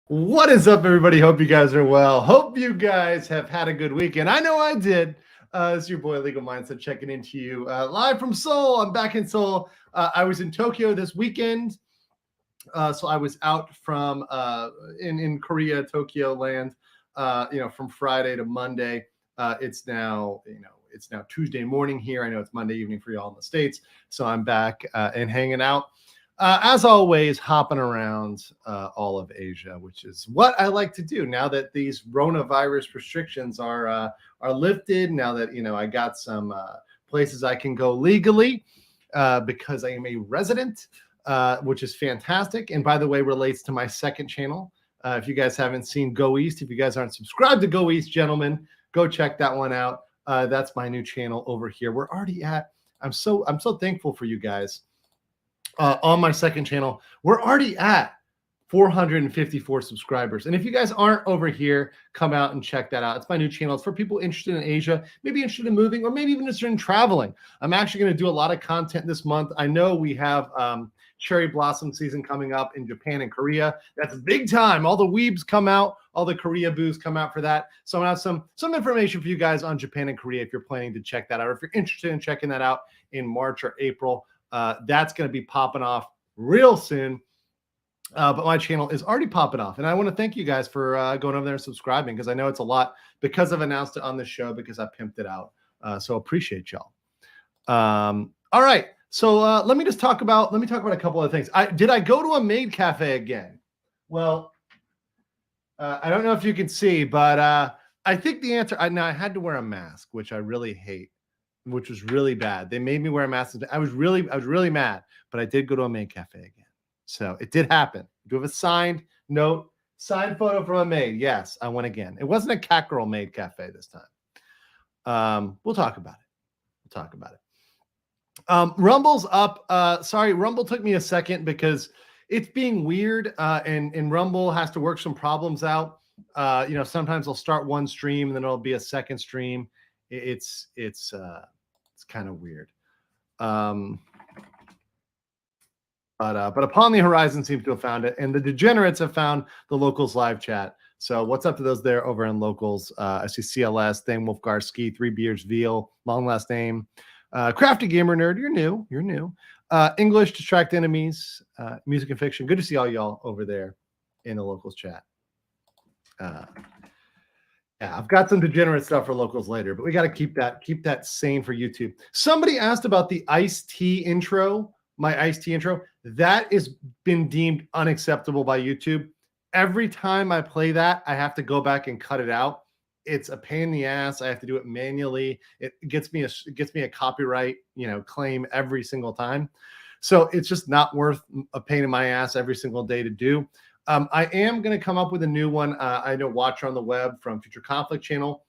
What is up, everybody? Hope you guys are well. Hope you guys have had a good weekend. I know I did. It's your boy Legal Mindset checking into you live from Seoul. I'm back in Seoul. I was in Tokyo this weekend. So I was out from in Korea, Tokyo land, from Friday to Monday. It's now Tuesday morning here. I know it's Monday evening for y'all in the States. So I'm back and hanging out. As always, hopping around all of Asia, which is what I like to do now that these coronavirus restrictions are lifted. Now that I got some places I can go legally because I am a resident, which is fantastic. And by the way, relates to my second channel. If you guys haven't seen Go East, if you guys aren't subscribed to Go East, gentlemen, go check that one out. That's my new channel over here. We're already at. I'm so thankful for you guys. On my second channel, we're already at 454 subscribers. And if you guys aren't over here, come out and check that out. It's my new channel. It's for people interested in Asia, maybe interested in moving, or maybe even interested in traveling. I'm actually going to do a lot of content this month. I know we have cherry blossom season coming up in Japan and Korea. That's big time. All the weebs come out. All the Korea boos come out for that. So I'm going to have some information for you guys on Japan and Korea if you're planning to check that out, or if you're interested in checking that out in March or April. That's going to be popping off real soon. But my channel is already popping off. And I want to thank you guys for going over there and subscribing, because I know it's a lot because I've announced it on the show, because I pimped it out. So appreciate y'all. All right. So let me talk about a couple of things. Did I go to a maid cafe again? Well, I don't know if you can see, but I think the answer, I had to wear a mask, which I really hate, which was really bad. They made me wear a mask. I was really mad, but I did go to a maid cafe again. So it did happen. I do have a signed photo from a maid. Yes, I went again. It wasn't a cat girl maid cafe this time. We'll talk about it. Rumble's up. Sorry, Rumble took me a second because it's being weird, and Rumble has to work some problems out. Sometimes I'll start one stream and then it'll be a second stream. It's kind of weird. But Upon the Horizon seems to have found it, and the degenerates have found the Locals live chat. So what's up to those there over in Locals? I see CLS, Thing, Wolfgarski, 3 Beers, Veal, long last name. Crafty Gamer Nerd, you're new. English, Distract Enemies, Music and Fiction. Good to see all y'all over there in the Locals chat. Yeah, I've got some degenerate stuff for Locals later, but we got to keep that sane for YouTube. Somebody asked about the Ice-T intro, my Ice-T intro. That has been deemed unacceptable by YouTube. Every time I play that, I have to go back and cut it out. It's a pain in the ass. I have to do it manually. It gets me a copyright, claim every single time. So it's just not worth a pain in my ass every single day to do. I am going to come up with a new one. I know Watcher on the Web from Future Conflict channel.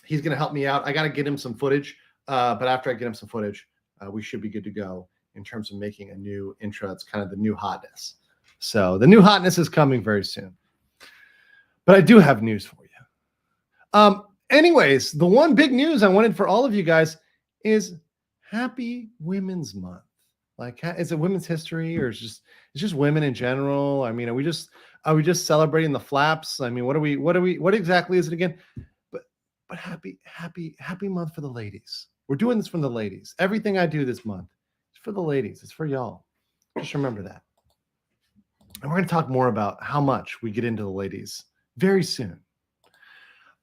He's going to help me out. I got to get him some footage. But after I get him some footage, we should be good to go in terms of making a new intro. That's kind of the new hotness. So the new hotness is coming very soon. But I do have news for you. Anyways, the one big news I wanted for all of you guys is Happy Women's Month. Like, is it Women's History, or it's just women in general? I mean, are we just celebrating the flaps? I mean, what exactly is it again? But happy month for the ladies. We're doing this for the ladies. Everything I do this month is for the ladies. It's for y'all. Just remember that. And we're going to talk more about how much we get into the ladies very soon.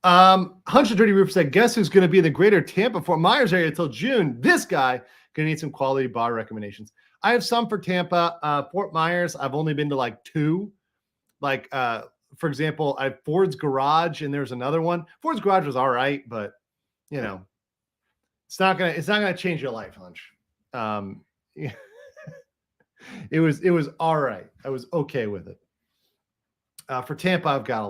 Hunch Dirty Roof said, guess who's going to be in the greater Tampa Fort Myers area until June? This guy. Gonna need some quality bar recommendations. I have some for Tampa. Fort Myers, I've only been to like 2. Like, for example, I have Ford's Garage, and there's another one. Ford's Garage was all right, but it's not gonna change your life, Hunch. It was all right. I was okay with it. For Tampa, I've got a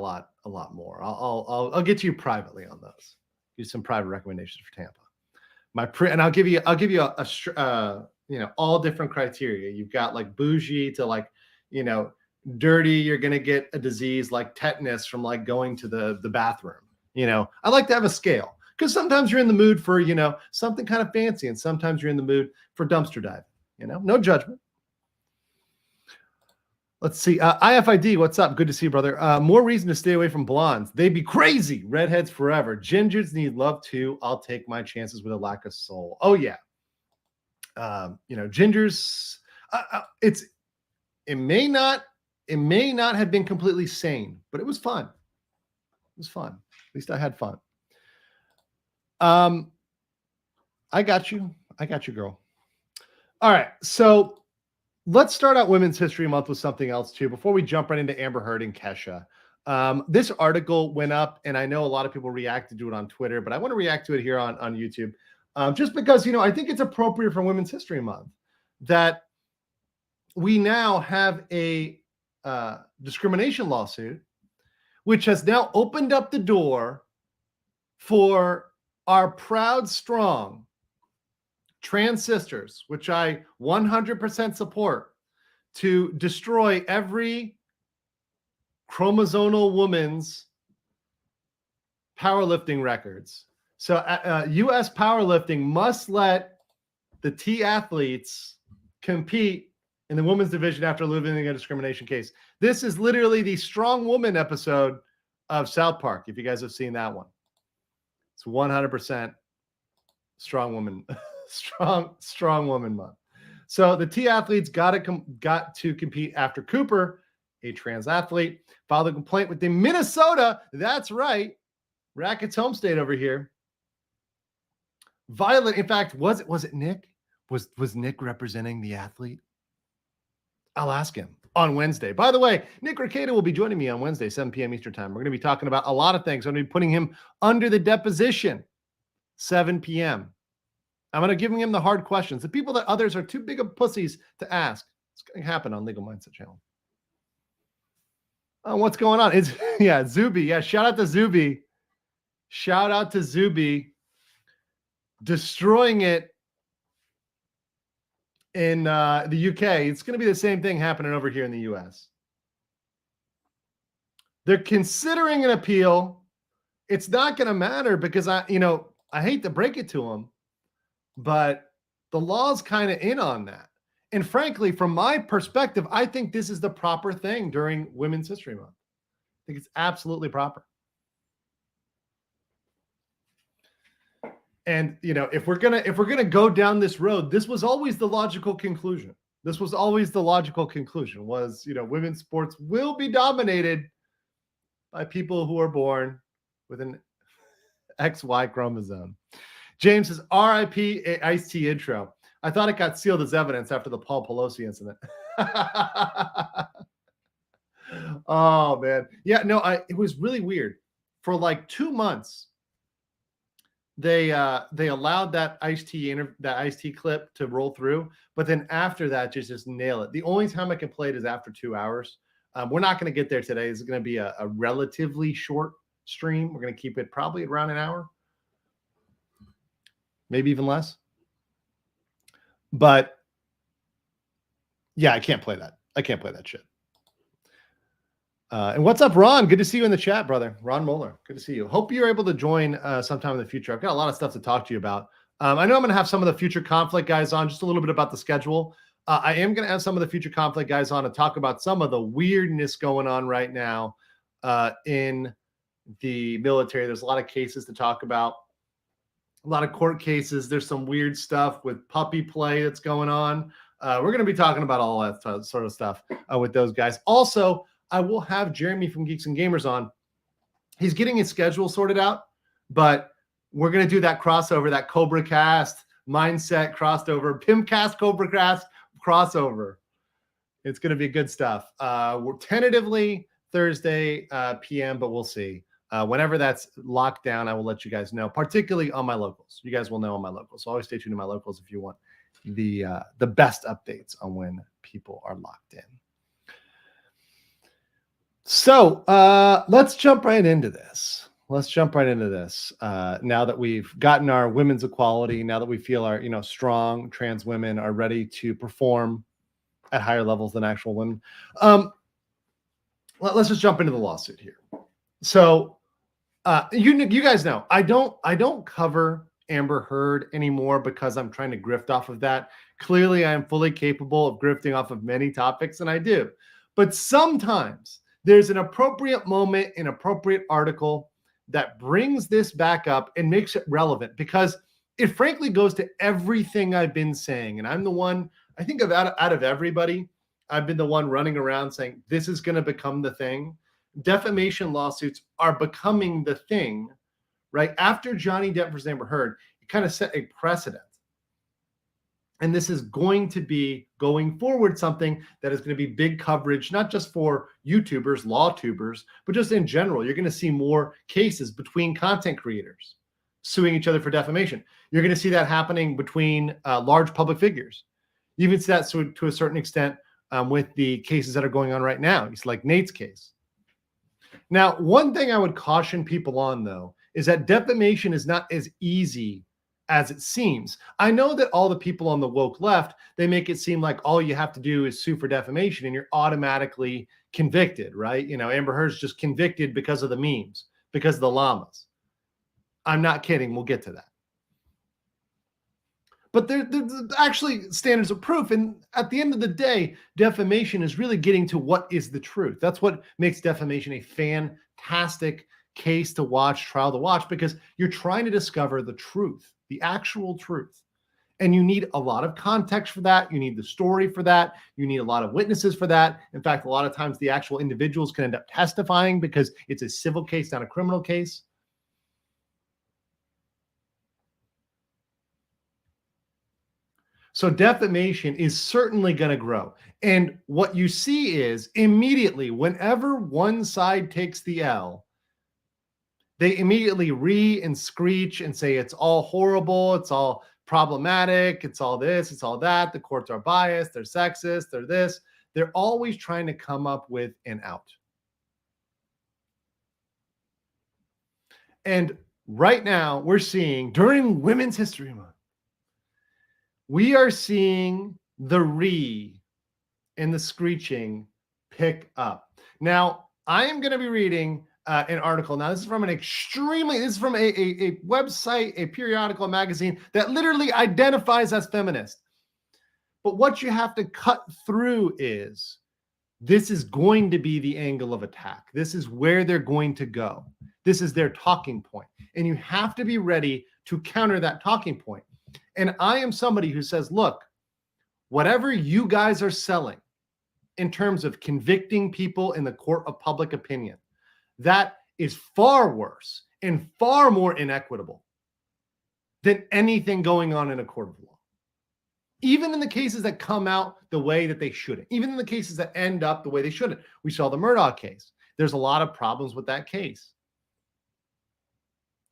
lot more. I'll get to you privately on those. Give you some private recommendations for Tampa. And I'll give you a all different criteria. You've got like bougie to like, dirty. You're going to get a disease like tetanus from like going to the bathroom. I like to have a scale. Because sometimes you're in the mood for, something kind of fancy, and sometimes you're in the mood for dumpster diving, no judgment. Let's see. IFID, what's up? Good to see you, brother. More reason to stay away from blondes. They'd be crazy. Redheads forever. Gingers need love too. I'll take my chances with a lack of soul. Oh yeah. Gingers. It may not have been completely sane, but it was fun. It was fun. At least I had fun. I got you, girl. All right. So let's start out Women's History Month with something else too, before we jump right into Amber Heard and Kesha. This article went up, and I know a lot of people reacted to it on Twitter, but I want to react to it here on YouTube. Just because, I think it's appropriate for Women's History Month that we now have a discrimination lawsuit, which has now opened up the door for our proud, strong trans sisters, which I 100% support, to destroy every chromosomal woman's powerlifting records. So U.S. powerlifting must let the T athletes compete in the women's division after losing a discrimination case. This is literally the Strong Woman episode of South Park, if you guys have seen that one. It's 100% strong woman, strong woman month. So the T athletes got to compete after Cooper, a trans athlete, filed a complaint with the Minnesota. That's right, Rackets home state over here. Violet, in fact, was it Nick? Was Nick representing the athlete? I'll ask him on Wednesday. By the way, Nick Recato will be joining me on Wednesday, 7 p.m. Eastern time. We're going to be talking about a lot of things. I'm going to be putting him under the deposition, 7 p.m. I'm going to give him the hard questions, the people that others are too big of pussies to ask. It's going to happen on Legal Mindset Channel. What's going on? Zuby. Yeah, shout out to Zuby. Shout out to Zuby. Destroying it in the UK. It's going to be the same thing happening over here in the US. They're considering an appeal. It's not going to matter because I hate to break it to them, but the law's kind of in on that. And frankly, from my perspective, I think this is the proper thing during Women's History Month. I think it's absolutely proper. And if we're gonna go down this road, this was always the logical conclusion. Was women's sports will be dominated by people who are born with an XY chromosome. James says, "R.I.P. Ice-T intro. I thought it got sealed as evidence after the Paul Pelosi incident." Oh man, yeah, no, it was really weird. For like 2 months, they allowed that Ice-T clip to roll through, but then after that, just nail it. The only time I can play it is after 2 hours. We're not going to get there today. This is going to be a relatively short stream. We're going to keep it probably around an hour, maybe even less. But yeah, I can't play that. I can't play that shit. And what's up, Ron? Good to see you in the chat, brother. Ron Moeller, good to see you. Hope you're able to join sometime in the future. I've got a lot of stuff to talk to you about. I know I'm going to have some of the Future Conflict guys on, just a little bit about the schedule. I am going to have some of the Future Conflict guys on to talk about some of the weirdness going on right now in the military. There's a lot of cases to talk about, a lot of court cases. There's some weird stuff with puppy play that's going on. We're going to be talking about all that sort of stuff with those guys. Also, I will have Jeremy from Geeks and Gamers on. He's getting his schedule sorted out, but we're going to do that crossover, that Cobra Cast mindset crossover, Pimcast Cobra Cast crossover. It's going to be good stuff. We're tentatively Thursday PM, but we'll see. Whenever that's locked down, I will let you guys know, particularly on my locals. You guys will know on my locals. So always stay tuned to my locals if you want the best updates on when people are locked in. So let's jump right into this. Now that we've gotten our women's equality, now that we feel our strong trans women are ready to perform at higher levels than actual women, let's just jump into the lawsuit here. So You guys know I don't cover Amber Heard anymore because I'm trying to grift off of that. Clearly, I am fully capable of grifting off of many topics, and I do. But sometimes there's an appropriate moment, an appropriate article that brings this back up and makes it relevant because it frankly goes to everything I've been saying. And I'm the one, I think out of everybody, I've been the one running around saying this is going to become the thing. Defamation lawsuits are becoming the thing, right? After Johnny Depp versus Amber Heard, it kind of set a precedent. And this is going to be going forward something that is going to be big coverage, not just for YouTubers, law tubers, but just in general. You're going to see more cases between content creators suing each other for defamation. You're going to see that happening between large public figures. You even see that to a certain extent with the cases that are going on right now. It's like Nate's case. Now, one thing I would caution people on, though, is that defamation is not as easy as it seems. I know that all the people on the woke left, they make it seem like all you have to do is sue for defamation and you're automatically convicted, right? You know, Amber Heard's just convicted because of the memes, because of the llamas. I'm not kidding. We'll get to that. But there's actually standards of proof. And at the end of the day, defamation is really getting to what is the truth. That's what makes defamation a fantastic case to watch, trial to watch, because you're trying to discover the truth, the actual truth. And you need a lot of context for that. You need the story for that. You need a lot of witnesses for that. In fact, a lot of times the actual individuals can end up testifying because it's a civil case, not a criminal case. So defamation is certainly going to grow. And what you see is immediately, whenever one side takes the L, they immediately and screech and say it's all horrible, it's all problematic, it's all this, it's all that, the courts are biased, they're sexist, they're this. They're always trying to come up with an out. And right now, we're seeing, during Women's History Month, we are seeing the and the screeching pick up. Now, I am going to be reading an article. Now, this is from a website, a periodical, a magazine that literally identifies as feminist. But what you have to cut through is this is going to be the angle of attack. This is where they're going to go. This is their talking point. And you have to be ready to counter that talking point. And I am somebody who says, look, whatever you guys are selling in terms of convicting people in the court of public opinion, that is far worse and far more inequitable than anything going on in a court of law. Even in the cases that come out the way that they shouldn't, even in the cases that end up the way they shouldn't. We saw the Murdoch case. There's a lot of problems with that case.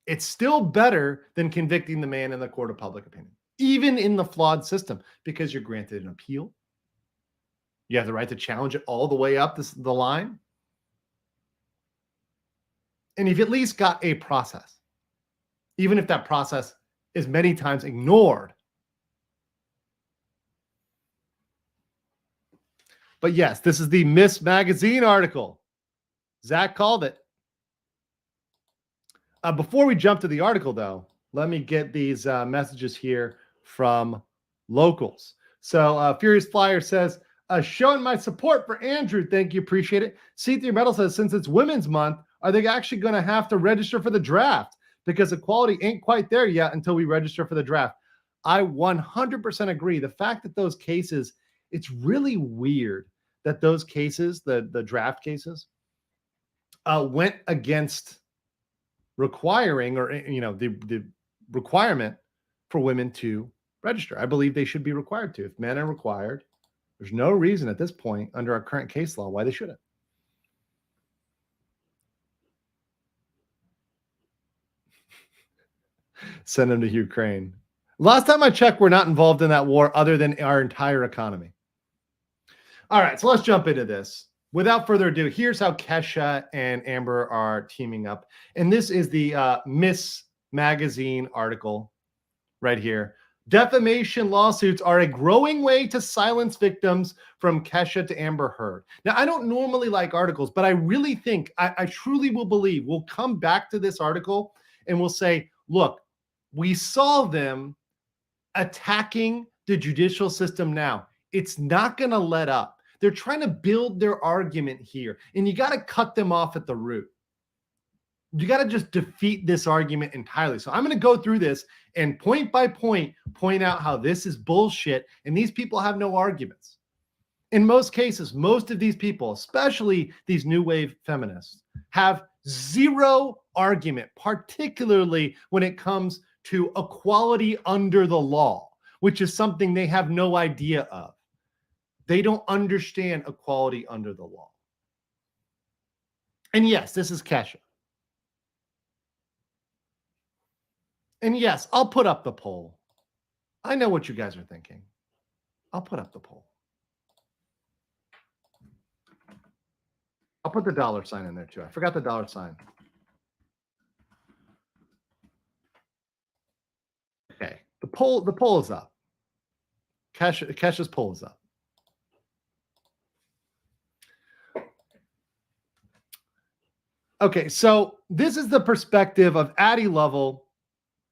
It's still better than convicting the man in the court of public opinion, even in the flawed system, because you're granted an appeal. You have the right to challenge it all the way up the line. And you've at least got a process, even if that process is many times ignored. But yes, this is the Miss Magazine article. Zach called it. Before we jump to the article, though, let me get these messages here from locals. So Furious Flyer says, showing my support for Andrew. Thank you. Appreciate it. C3 Metal says, since it's Women's Month, are they actually going to have to register for the draft? Because equality ain't quite there yet until we register for the draft. I 100% agree. The fact that those cases, it's really weird that those cases, the draft cases, went against requiring, or the requirement for women to register. I believe they should be required to. If men are required, there's no reason at this point under our current case law why they shouldn't. Send them to Ukraine. Last time I checked, we're not involved in that war other than our entire economy. All right, so let's jump into this. Without further ado, here's how Kesha and Amber are teaming up. And this is the Miss Magazine article right here. Defamation lawsuits are a growing way to silence victims from Kesha to Amber Heard. Now, I don't normally like articles, but I really think, I truly will believe we'll come back to this article and we'll say, look, we saw them attacking the judicial system now. It's not going to let up. They're trying to build their argument here, and you got to cut them off at the root. You got to just defeat this argument entirely. So I'm going to go through this and point by point out how this is bullshit, and these people have no arguments. In most cases, most of these people, especially these new wave feminists, have zero argument, particularly when it comes to equality under the law, which is something they have no idea of. They don't understand equality under the law. And yes, this is Kesha. And yes, I'll put up the poll. I know what you guys are thinking. I'll put up the poll. I'll put the $sign in there too. I forgot the $sign. Okay, the poll is up. Kesha's poll is up. Okay, so this is the perspective of Addy Lovell.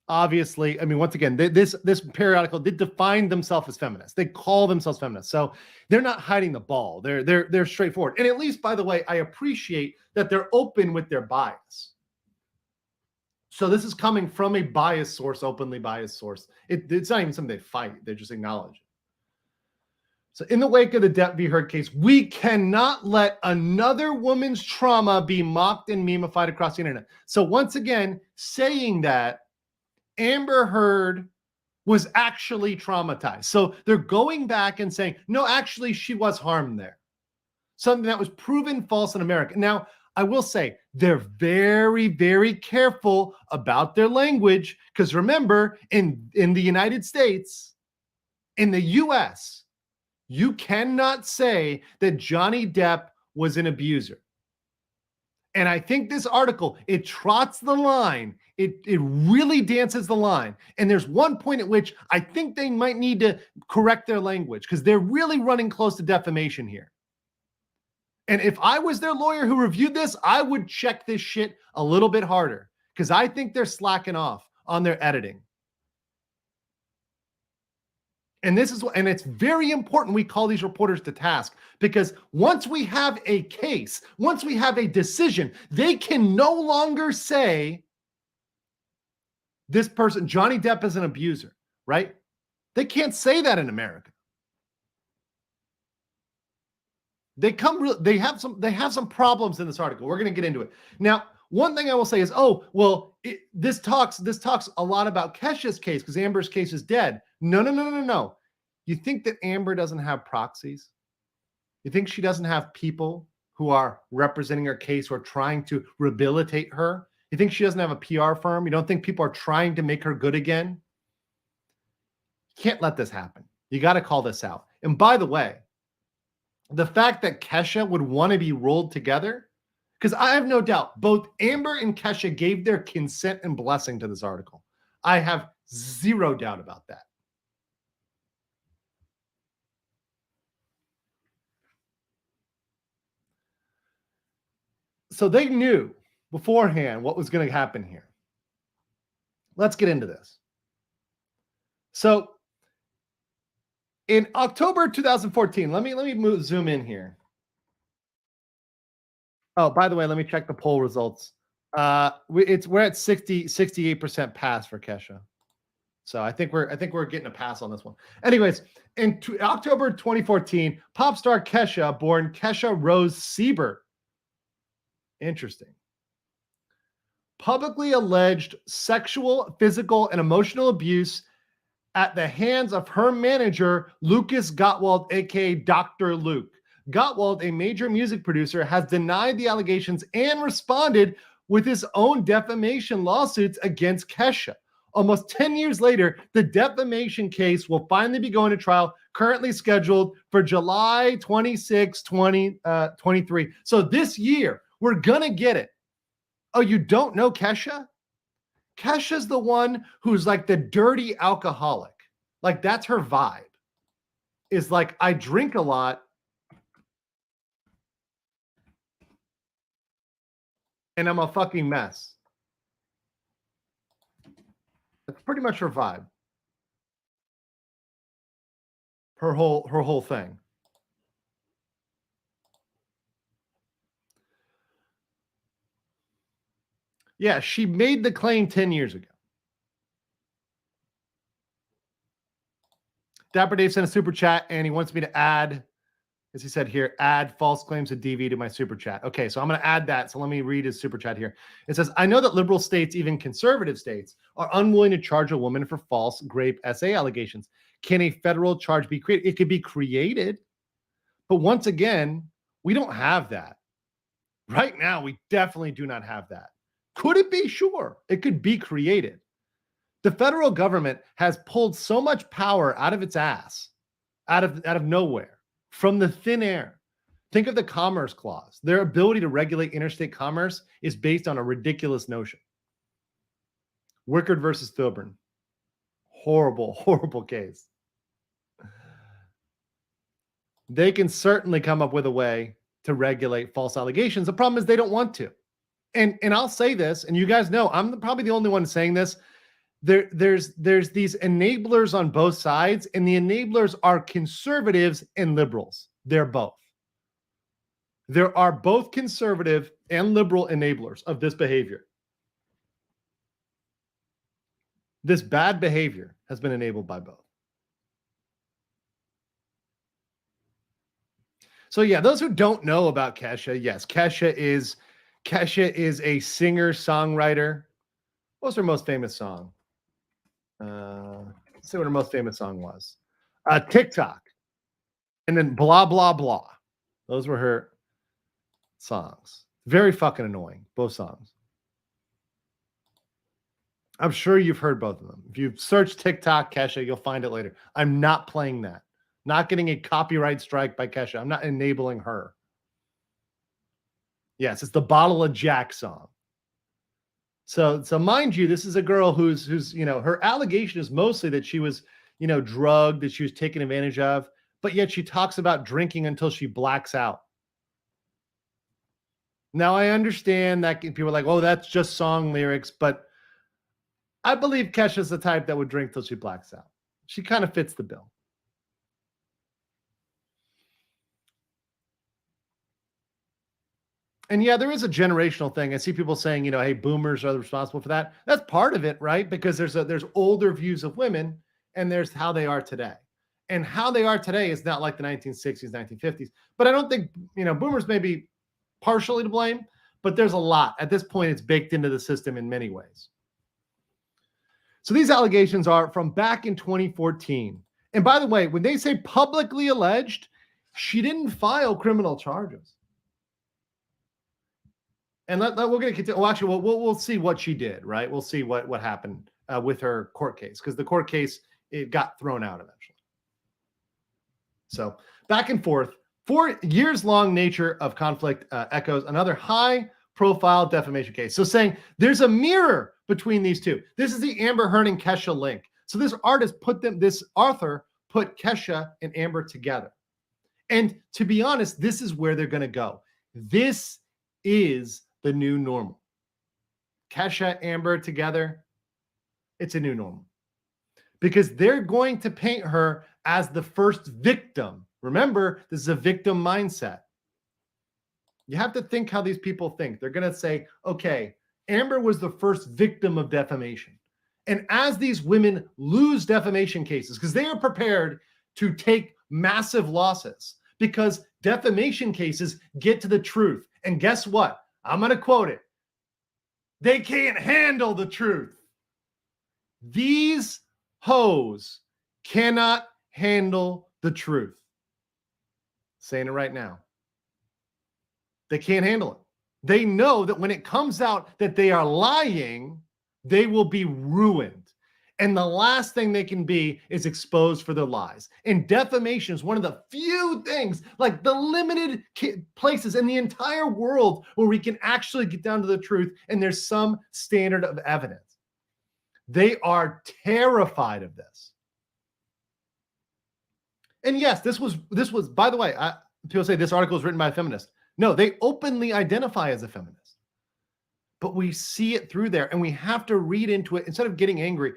Obviously, I mean, once again, this periodical did define themselves as feminists. They call themselves feminists, so they're not hiding the ball. They're straightforward. And at least, by the way, I appreciate that they're open with their bias. So this is coming from a biased source, openly biased source. It's not even something they fight; they just acknowledge it. So in the wake of the Depp v. Heard case, we cannot let another woman's trauma be mocked and memified across the internet. So once again, saying that Amber Heard was actually traumatized. So they're going back and saying, no, actually, she was harmed there. Something that was proven false in America. Now, I will say they're very, very careful about their language because remember, in the United States, in the U.S., you cannot say that Johnny Depp was an abuser. And I think this article, it trots the line. It really dances the line. And there's one point at which I think they might need to correct their language because they're really running close to defamation here. And if I was their lawyer who reviewed this, I would check this shit a little bit harder because I think they're slacking off on their editing. And this is, and it's very important we call these reporters to task because once we have a case, once we have a decision, they can no longer say this person, Johnny Depp, is an abuser, right? They can't say that in America. They have some problems in this article. We're going to get into it. Now, one thing I will say is, oh, well, this talks a lot about Kesha's case because Amber's case is dead. No. You think that Amber doesn't have proxies? You think she doesn't have people who are representing her case or trying to rehabilitate her? You think she doesn't have a PR firm? You don't think people are trying to make her good again? You can't let this happen. You got to call this out. And by the way, the fact that Kesha would want to be rolled together, because I have no doubt both Amber and Kesha gave their consent and blessing to this article. I have zero doubt about that. So they knew beforehand what was going to happen here. Let's get into this. So in October 2014, let me zoom in here. Oh, by the way, let me check the poll results. We're at 68% pass for Kesha. So I think we're getting a pass on this one. Anyways, in October 2014, pop star Kesha, born Kesha Rose Siebert. Interesting. Publicly alleged sexual, physical, and emotional abuse at the hands of her manager, Lucas Gottwald, aka Dr. Luke. Gottwald, a major music producer, has denied the allegations and responded with his own defamation lawsuits against Kesha. Almost 10 years later, the defamation case will finally be going to trial, currently scheduled for July 26, 2023. So this year, we're going to get it. Oh, you don't know Kesha? Kesha's the one who's like the dirty alcoholic. Like, that's her vibe. Is like, I drink a lot and I'm a fucking mess. That's pretty much her vibe. Her whole thing. Yeah, she made the claim 10 years ago. Dapper Dave sent a super chat and he wants me to add, as he said here, add false claims of DV to my super chat. Okay, so I'm going to add that. So let me read his super chat here. It says, I know that liberal states, even conservative states, are unwilling to charge a woman for false grape SA allegations. Can a federal charge be created? It could be created. But once again, we don't have that. Right now, we definitely do not have that. Could it be? Sure. It could be created. The federal government has pulled so much power out of its ass, out of nowhere, from the thin air. Think of the Commerce Clause. Their ability to regulate interstate commerce is based on a ridiculous notion. Wickard versus Thilburn. Horrible, horrible case. They can certainly come up with a way to regulate false allegations. The problem is they don't want to. And I'll say this, and you guys know, I'm probably the only one saying this. There's these enablers on both sides, and the enablers are conservatives and liberals. They're both. There are both conservative and liberal enablers of this behavior. This bad behavior has been enabled by both. So yeah, those who don't know about Kesha, yes, Kesha is a singer-songwriter. What's her most famous song? Let's see what her most famous song was. TikTok. And then Blah, Blah, Blah. Those were her songs. Very fucking annoying, both songs. I'm sure you've heard both of them. If you search TikTok Kesha, you'll find it later. I'm not playing that. Not getting a copyright strike by Kesha. I'm not enabling her. Yes, it's the Bottle of Jack song. So mind you, this is a girl who's her allegation is mostly that she was, drugged, that she was taken advantage of, but yet she talks about drinking until she blacks out. Now I understand that people are like, oh, that's just song lyrics, but I believe Kesha's the type that would drink till she blacks out. She kind of fits the bill. And yeah, there is a generational thing. I see people saying, hey, boomers are responsible for that. That's part of it, right? Because there's older views of women and there's how they are today. And how they are today is not like the 1960s, 1950s. But I don't think, boomers may be partially to blame, but there's a lot. At this point, it's baked into the system in many ways. So these allegations are from back in 2014. And by the way, when they say publicly alleged, she didn't file criminal charges. And we're going to continue. Well, actually, we'll see what she did, right? We'll see what happened with her court case, because the court case, it got thrown out eventually. So back and forth. 4 years-long nature of conflict echoes another high-profile defamation case. So saying there's a mirror between these two. This is the Amber Heard and Kesha link. So this author put Kesha and Amber together. And to be honest, this is where they're going to go. This is the new normal. Kesha, Amber together, it's a new normal. Because they're going to paint her as the first victim. Remember, this is a victim mindset. You have to think how these people think. They're going to say, okay, Amber was the first victim of defamation. And as these women lose defamation cases, because they are prepared to take massive losses, because defamation cases get to the truth. And guess what? I'm going to quote it. They can't handle the truth. These hoes cannot handle the truth. Saying it right now. They can't handle it. They know that when it comes out that they are lying, they will be ruined. And the last thing they can be is exposed for their lies. And defamation is one of the few things, like the limited places in the entire world where we can actually get down to the truth and there's some standard of evidence. They are terrified of this. And yes, this was, by the way, people say this article is written by a feminist. No, they openly identify as a feminist. But we see it through there, and we have to read into it instead of getting angry,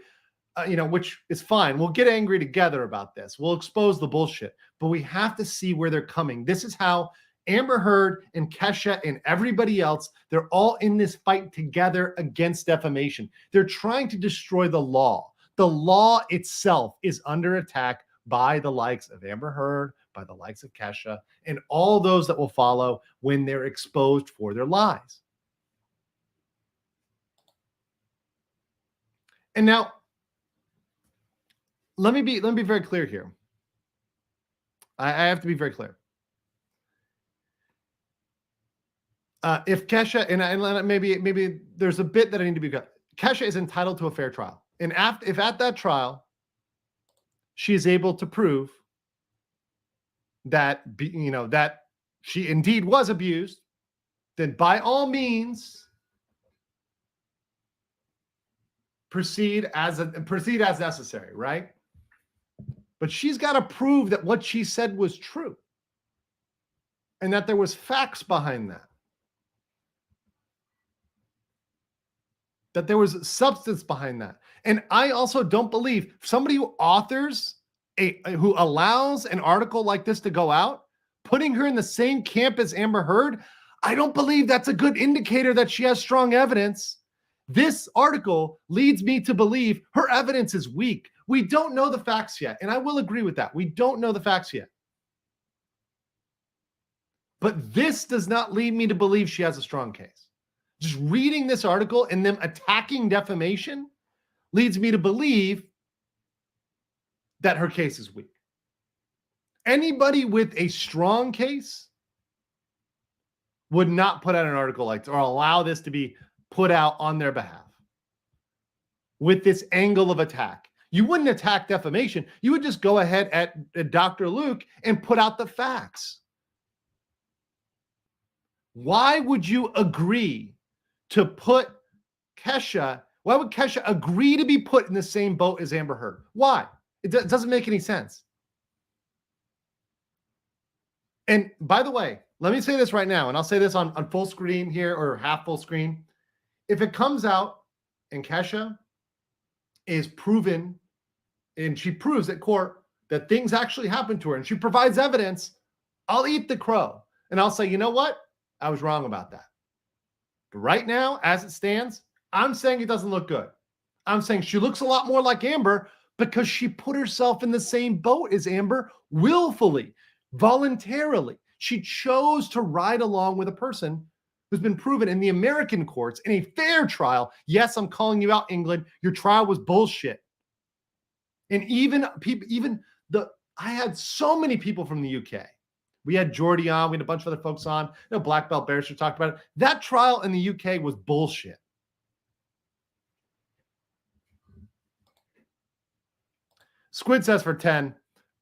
which is fine. We'll get angry together about this. We'll expose the bullshit, but we have to see where they're coming. This is how Amber Heard and Kesha and everybody else, they're all in this fight together against defamation. They're trying to destroy the law. The law itself is under attack by the likes of Amber Heard, by the likes of Kesha, and all those that will follow when they're exposed for their lies. And now, let me be very clear here. I have to be very clear. If Kesha, and maybe there's a bit that I need to be good. Kesha is entitled to a fair trial. And if at that trial, she is able to prove that, that she indeed was abused, then by all means, proceed as necessary, right? But she's got to prove that what she said was true and that there was facts behind that. That there was substance behind that. And I also don't believe somebody who authors who allows an article like this to go out, putting her in the same camp as Amber Heard, I don't believe that's a good indicator that she has strong evidence. This article leads me to believe her evidence is weak. We don't know the facts yet. And I will agree with that. We don't know the facts yet. But this does not lead me to believe she has a strong case. Just reading this article and them attacking defamation leads me to believe that her case is weak. Anybody with a strong case would not put out an article like this or allow this to be put out on their behalf with this angle of attack. You wouldn't attack defamation. You would just go ahead at Dr. Luke and put out the facts. Why would you agree to put Kesha? Why would Kesha agree to be put in the same boat as Amber Heard? Why? It doesn't make any sense. And by the way, let me say this right now, and I'll say this on full screen here or half full screen. If it comes out and Kesha is proven, and she proves at court that things actually happened to her, and she provides evidence, I'll eat the crow. And I'll say, you know what? I was wrong about that. But right now, as it stands, I'm saying it doesn't look good. I'm saying she looks a lot more like Amber because she put herself in the same boat as Amber willfully, voluntarily. She chose to ride along with a person who's been proven in the American courts in a fair trial. Yes, I'm calling you out, England. Your trial was bullshit. And I had so many people from the UK. We had Jordy on. We had a bunch of other folks on. Black Belt Barrister talked about it. That trial in the UK was bullshit. Squid says for 10,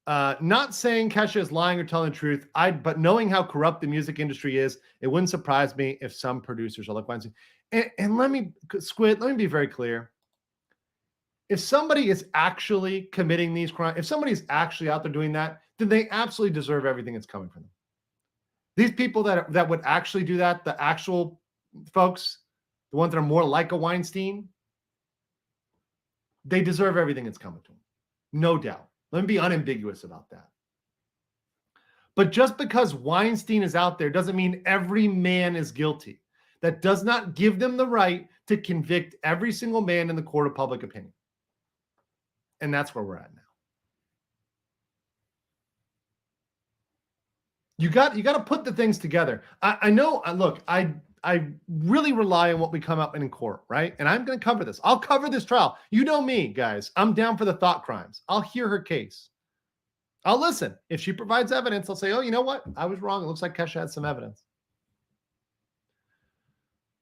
not saying Kesha is lying or telling the truth, but knowing how corrupt the music industry is, it wouldn't surprise me if some producers are like Weinstein. And Squid, let me be very clear. If somebody is actually committing these crimes, if somebody is actually out there doing that, then they absolutely deserve everything that's coming from them. These people that would actually do that, the actual folks, the ones that are more like a Weinstein, they deserve everything that's coming to them. No doubt. Let me be unambiguous about that. But just because Weinstein is out there doesn't mean every man is guilty. That does not give them the right to convict every single man in the court of public opinion. And that's where we're at now. You got to put the things together. I know, look, I really rely on what we come up in court, right? And I'm going to cover this. I'll cover this trial. You know me, guys. I'm down for the thought crimes. I'll hear her case. I'll listen. If she provides evidence, I'll say, oh, you know what? I was wrong. It looks like Kesha had some evidence.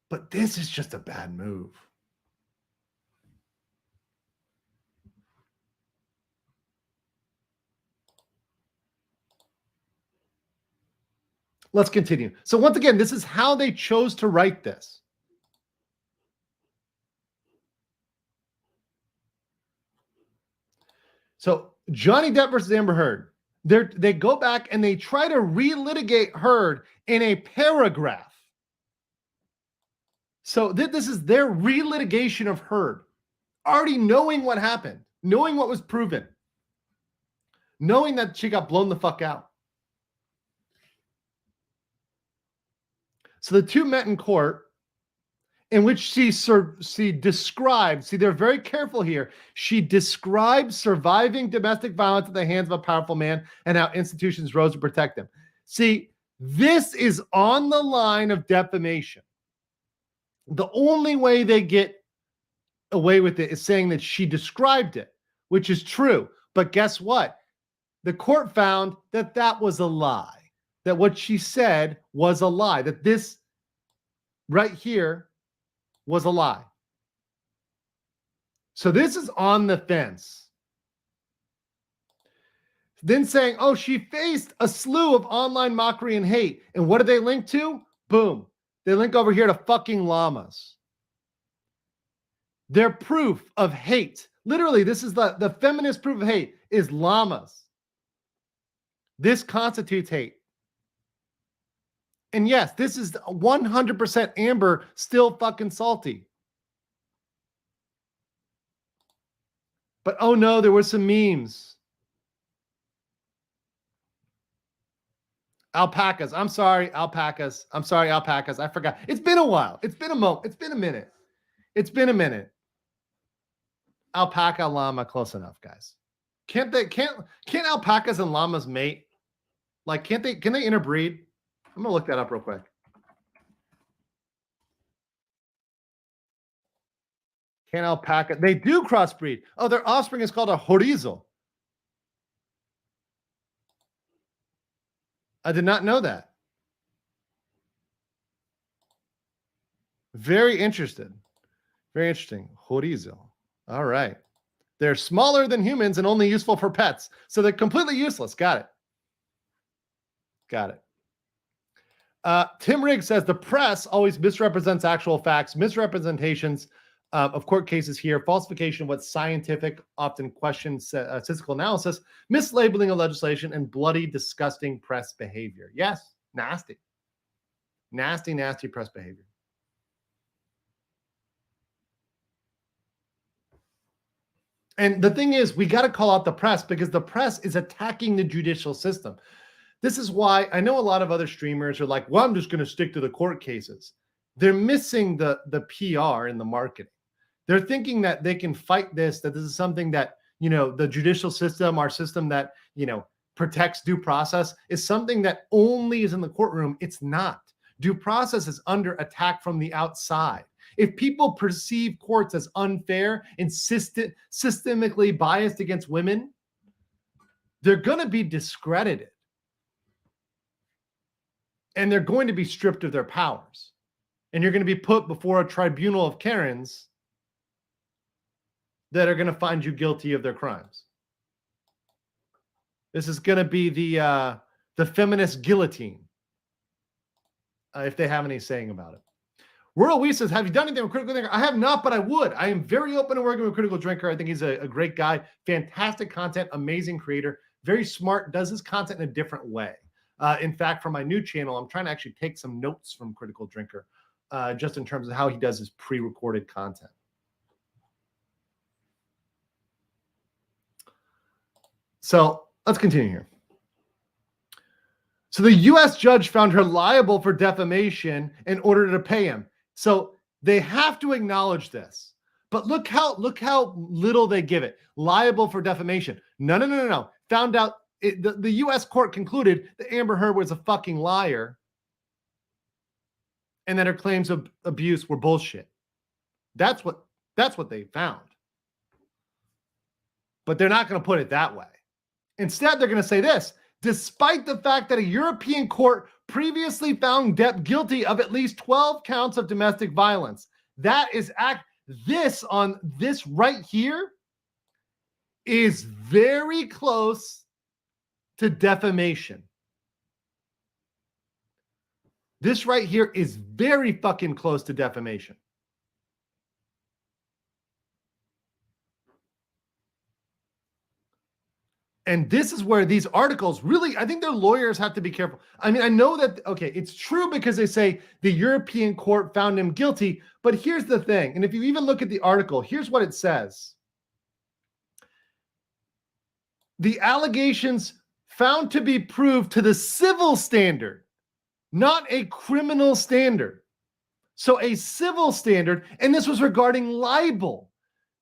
But this is just a bad move. Let's continue. So once again, this is how they chose to write this. So Johnny Depp versus Amber Heard. They go back and they try to relitigate Heard in a paragraph. So this is their relitigation of Heard, already knowing what happened, knowing what was proven, knowing that she got blown the fuck out. So the two met in court, in which she described, see, they're very careful here. She described surviving domestic violence at the hands of a powerful man and how institutions rose to protect them. See, this is on the line of defamation. The only way they get away with it is saying that she described it, which is true. But guess what? The court found that that was a lie, that what she said was a lie, that this right here was a lie. So this is on the fence. Then saying, oh, she faced a slew of online mockery and hate. And what do they link to? Boom. They link over here to fucking llamas. Their proof of hate. Literally, this is the feminist proof of hate is llamas. This constitutes hate. And yes, this is 100% Amber still fucking salty. But oh no, there were some memes. Alpacas. I'm sorry, alpacas. I'm sorry, alpacas. I forgot. It's been a while. It's been a moment. It's been a minute. It's been a minute. Alpaca, llama, close enough, guys. Can't alpacas and llamas mate? Like, can they interbreed? I'm gonna look that up real quick. Can alpaca? They do crossbreed. Oh, their offspring is called a chorizo. I did not know that. Very interested. Very interesting. Chorizo. All right. They're smaller than humans and only useful for pets. So they're completely useless. Got it. Got it. Tim Riggs says the press always misrepresents actual facts, misrepresentations of court cases here, falsification of what's scientific, often questions statistical analysis, mislabeling of legislation, and bloody, disgusting press behavior. Yes, nasty. Nasty, nasty press behavior. And the thing is, we got to call out the press because the press is attacking the judicial system. This is why I know a lot of other streamers are like, well, I'm just going to stick to the court cases. They're missing the PR and the marketing. They're thinking that they can fight this, that this is something that, the judicial system, our system that, protects due process is something that only is in the courtroom. It's not. Due process is under attack from the outside. If people perceive courts as unfair and systemically biased against women, they're going to be discredited. And they're going to be stripped of their powers. And you're going to be put before a tribunal of Karens that are going to find you guilty of their crimes. This is going to be the feminist guillotine, if they have any saying about it. Royal Wee says, have you done anything with Critical Drinker? I have not, but I would. I am very open to working with Critical Drinker. I think he's a great guy, fantastic content, amazing creator, very smart, does his content in a different way. In fact, for my new channel, I'm trying to actually take some notes from Critical Drinker, just in terms of how he does his pre-recorded content. So let's continue here. So the U.S. judge found her liable for defamation in order to pay him. So they have to acknowledge this. But look how little they give it. Liable for defamation. No. Found out the U.S. court concluded that Amber Heard was a fucking liar and that her claims of abuse were bullshit. That's what they found. But they're not going to put it that way. Instead, they're going to say this: despite the fact that a European court previously found Depp guilty of at least 12 counts of domestic violence, this right here is very close to defamation. This right here is very fucking close to defamation. And this is where these articles really, I think their lawyers have to be careful. I mean, I know that, okay, it's true because they say the European court found him guilty, but here's the thing. And if you even look at the article, here's what it says. The allegations found to be proved to the civil standard, not a criminal standard. So a civil standard, and this was regarding libel,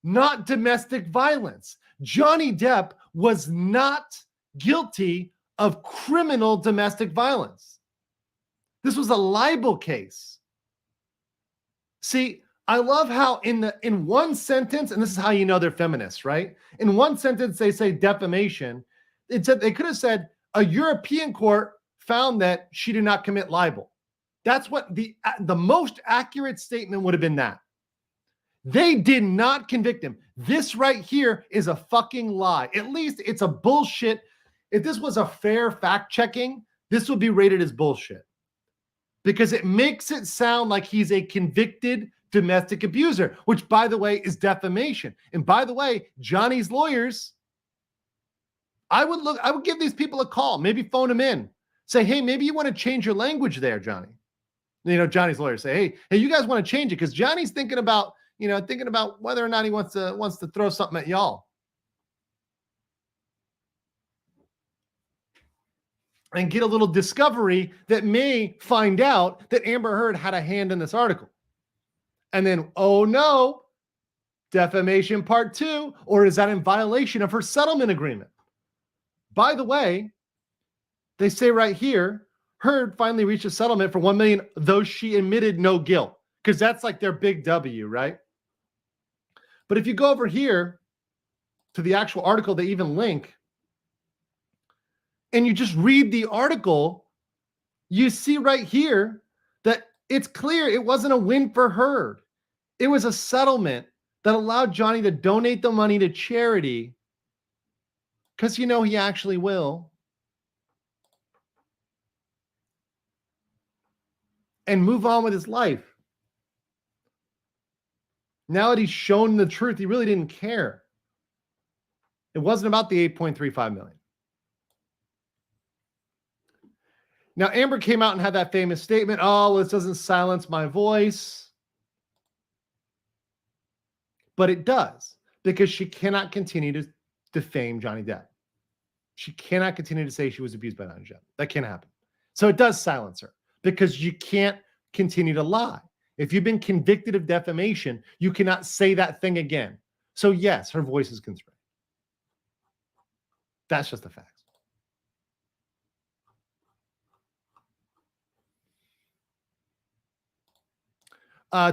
not domestic violence. Johnny Depp was not guilty of criminal domestic violence. This was a libel case. See, I love how in one sentence, and this is how you know they're feminists, right? In one sentence, they say defamation. It said they could have said a European court found that she did not commit libel. That's what the most accurate statement would have been that. They did not convict him. This right here is a fucking lie. At least it's a bullshit. If this was a fair fact checking, this would be rated as bullshit because it makes it sound like he's a convicted domestic abuser, which by the way is defamation. And by the way, Johnny's lawyers, I would give these people a call, maybe phone them in, say, hey, maybe you want to change your language there, Johnny. You know, Johnny's lawyers say, hey, you guys want to change it because Johnny's thinking about whether or not he wants to throw something at y'all. And get a little discovery that may find out that Amber Heard had a hand in this article. And then, oh no, defamation part 2, or is that in violation of her settlement agreement? By the way, they say right here, Heard finally reached a settlement for $1 million, though she admitted no guilt, because that's like their big W, right? But if you go over here to the actual article they even link, and you just read the article, you see right here that it's clear it wasn't a win for Heard. It was a settlement that allowed Johnny to donate the money to charity because you know he actually will. And move on with his life. Now that he's shown the truth, he really didn't care. It wasn't about the 8.35 million. Now, Amber came out and had that famous statement, oh, this doesn't silence my voice. But it does, because she cannot continue to defame Johnny Depp. She cannot continue to say she was abused by Johnny Depp. That can't happen. So it does silence her, because you can't continue to lie. If you've been convicted of defamation, you cannot say that thing again. So yes, her voice is constrained. That's just the facts.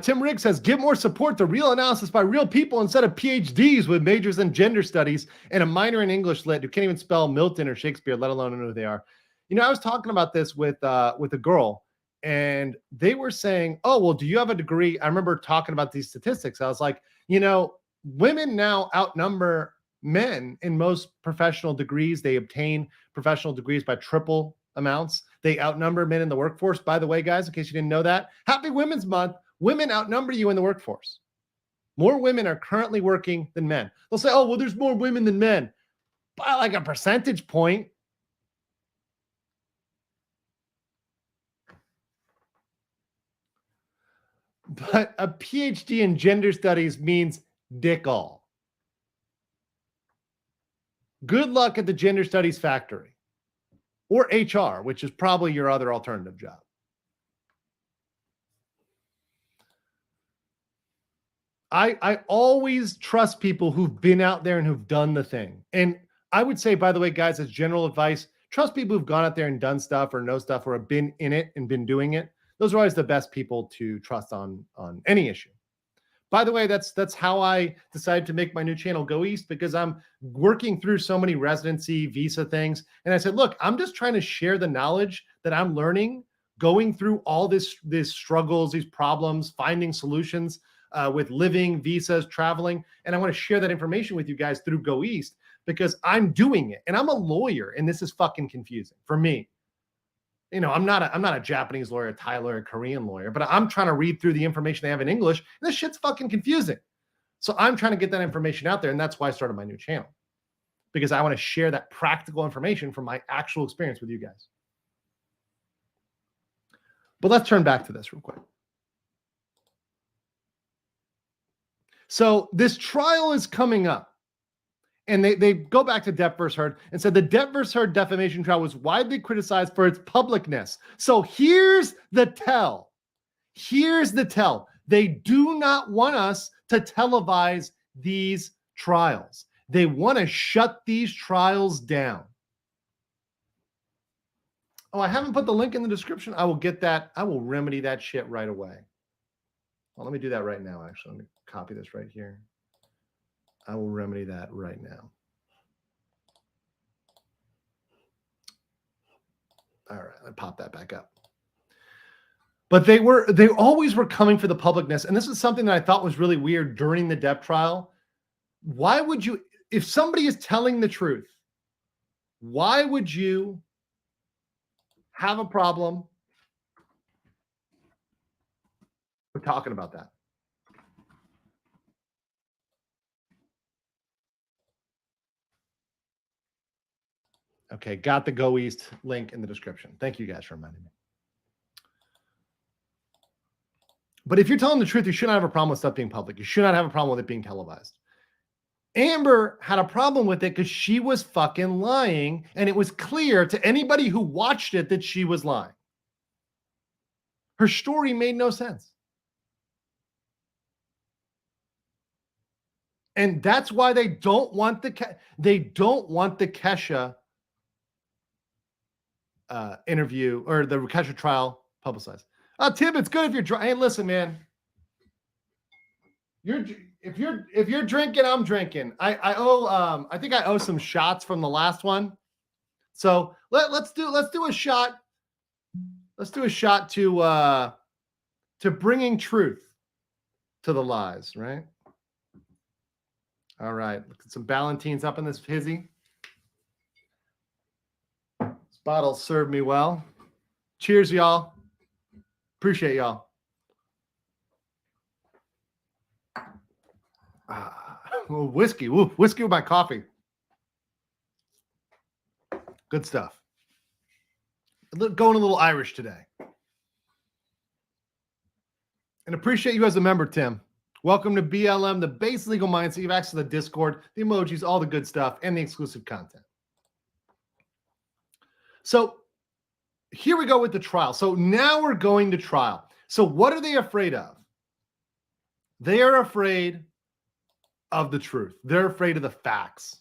Tim Riggs says, give more support to real analysis by real people instead of PhDs with majors in gender studies and a minor in English lit who can't even spell Milton or Shakespeare, let alone know who they are. You know, I was talking about this with a girl, and they were saying, oh, well, do you have a degree? I remember talking about these statistics. I was like, you know, women now outnumber men in most professional degrees. They obtain professional degrees by triple amounts. They outnumber men in the workforce. By the way, guys, in case you didn't know that, Happy Women's Month. Women outnumber you in the workforce. More women are currently working than men. They'll say, oh, well, there's more women than men. By like a percentage point. But a PhD in gender studies means dick all. Good luck at the gender studies factory. Or HR, which is probably your other alternative job. I always trust people who've been out there and who've done the thing. And I would say, by the way, guys, as general advice, trust people who've gone out there and done stuff or know stuff or have been in it and been doing it. Those are always the best people to trust on any issue. By the way, that's how I decided to make my new channel Go East, because I'm working through so many residency visa things. And I said, look, I'm just trying to share the knowledge that I'm learning, going through all these struggles, these problems, finding solutions with living, visas, traveling. And I want to share that information with you guys through Go East because I'm doing it. And I'm a lawyer, and this is fucking confusing for me. You know, I'm not a Japanese lawyer, Thai lawyer, Korean lawyer, but I'm trying to read through the information they have in English, and this shit's fucking confusing. So I'm trying to get that information out there, and that's why I started my new channel. because I want to share that practical information from my actual experience with you guys. But let's turn back to this real quick. So this trial is coming up. And they go back to Depp vs. Heard and said the Depp vs. Heard defamation trial was widely criticized for its publicness. So here's the tell. Here's the tell. They do not want us to televise these trials. They want to shut these trials down. Oh, I haven't put the link in the description. I will get that. I will remedy that shit right away. Well, let me do that right now, actually. Let me copy this right here. I will remedy that right now. All right, I pop that back up. But they always were coming for the publicness. And this is something that I thought was really weird during the Depp trial. Why would you, if somebody is telling the truth, why would you have a problem with talking about that? Okay, got the Go East link in the description. Thank you guys for reminding me. But if you're telling the truth, you should not have a problem with stuff being public. You should not have a problem with it being televised. Amber had a problem with it because she was fucking lying, and it was clear to anybody who watched it that she was lying. Her story made no sense. And that's why they don't want the Kesha interview or the Kesha trial publicized. Tim, it's good if you're drinking. Hey, listen, man. If you're drinking, I'm drinking. I think I owe some shots from the last one. So let's do a shot. Let's do a shot to bringing truth to the lies, right? All right. Look at some Ballantines up in this hizzy. This bottle served me well. Cheers, y'all. Appreciate y'all. Whiskey. Woo, whiskey with my coffee. Good stuff. Going a little Irish today. And appreciate you as a member, Tim. Welcome to BLM, the base legal mindset. You have access to the Discord, the emojis, all the good stuff, and the exclusive content. So here we go with the trial. So now we're going to trial. So what are they afraid of? They are afraid of the truth. They're afraid of the facts.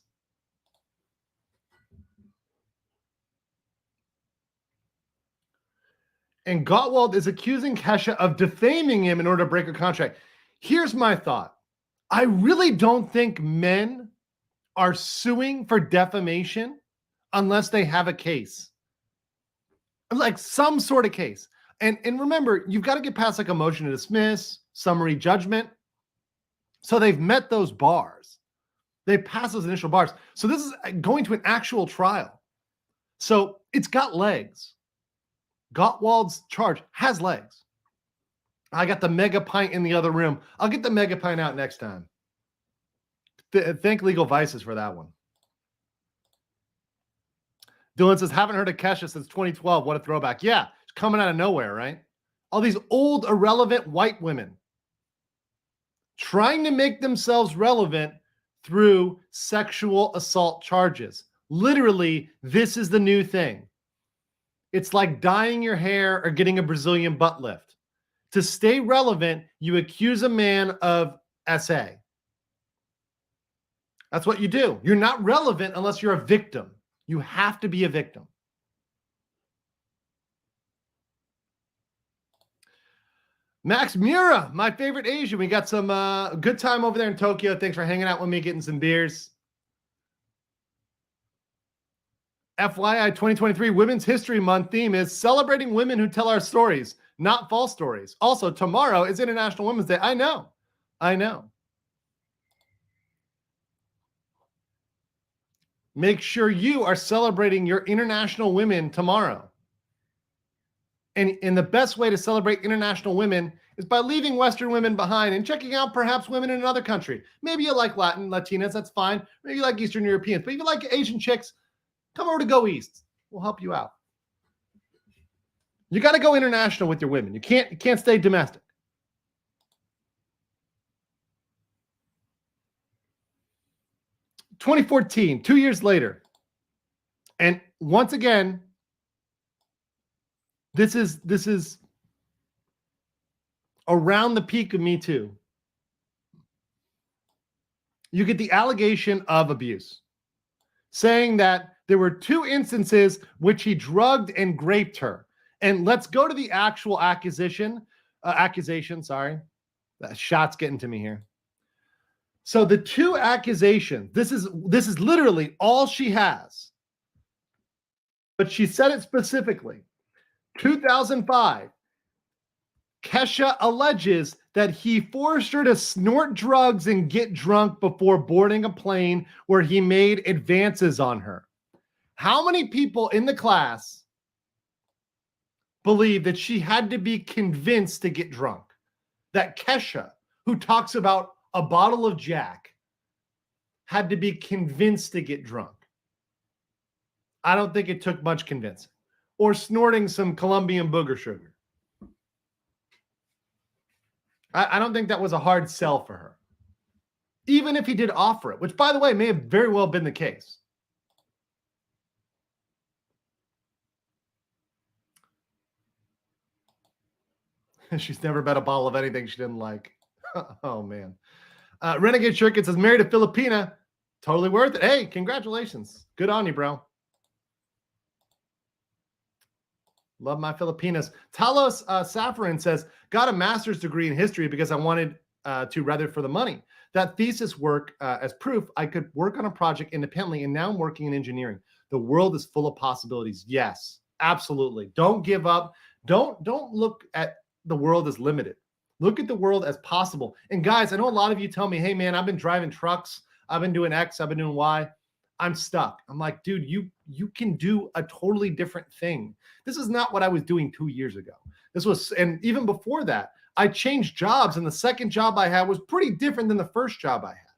And Gottwald is accusing Kesha of defaming him in order to break a contract. Here's my thought. I really don't think men are suing for defamation unless they have a case. Like some sort of case. And remember, you've got to get past like a motion to dismiss, summary judgment. So they've met those bars. They passed those initial bars. So this is going to an actual trial. So it's got legs. Gottwald's charge has legs. I got the mega pint in the other room. I'll get the mega pint out next time. Thank Legal Vices for that one. Dylan says, haven't heard of Kesha since 2012. What a throwback. Yeah, it's coming out of nowhere, right? All these old, irrelevant white women trying to make themselves relevant through sexual assault charges. Literally, this is the new thing. It's like dyeing your hair or getting a Brazilian butt lift. To stay relevant, you accuse a man of SA. That's what you do. You're not relevant unless you're a victim. You have to be a victim. Max Mura, my favorite Asian. We got some good time over there in Tokyo. Thanks for hanging out with me, getting some beers. FYI 2023 Women's History Month theme is celebrating women who tell our stories, not false stories. Also, tomorrow is International Women's Day. I know. Make sure you are celebrating your international women tomorrow. And the best way to celebrate international women is by leaving Western women behind and checking out perhaps women in another country. Maybe you like Latinas, that's fine. Maybe you like Eastern Europeans, but if you like Asian chicks, come over to Go East. We'll help you out. You got to go international with your women. You can't stay domestic. "2014, 2 years later. And once again, this is around the peak of Me Too. You get the allegation of abuse, saying that there were 2 instances which he drugged and raped her. And let's go to the actual accusation. Sorry. That shot's getting to me here. So the 2 accusations, this is literally all she has. But she said it specifically. 2005, Kesha alleges that he forced her to snort drugs and get drunk before boarding a plane where he made advances on her. How many people in the class believe that she had to be convinced to get drunk? That Kesha, who talks about a bottle of Jack, had to be convinced to get drunk? I don't think it took much convincing. Or snorting some Colombian booger sugar. I don't think that was a hard sell for her. Even if he did offer it, which, by the way, may have very well been the case. She's never bet a bottle of anything she didn't like. Oh, man. Renegade Shirkin says, married a Filipina. Totally worth it. Hey, congratulations. Good on you, bro. Love my Filipinas. Talos Safarin says, got a master's degree in history because I wanted to rather for the money. That thesis work as proof I could work on a project independently, and now I'm working in engineering. The world is full of possibilities. Yes, absolutely. Don't give up. Don't look at the world as limited. Look at the world as possible. And guys, I know a lot of you tell me, hey man, I've been driving trucks. I've been doing X. I've been doing Y. I'm stuck. I'm like, dude, you can do a totally different thing. This is not what I was doing 2 years ago. This was, and even before that, I changed jobs, and the second job I had was pretty different than the first job I had.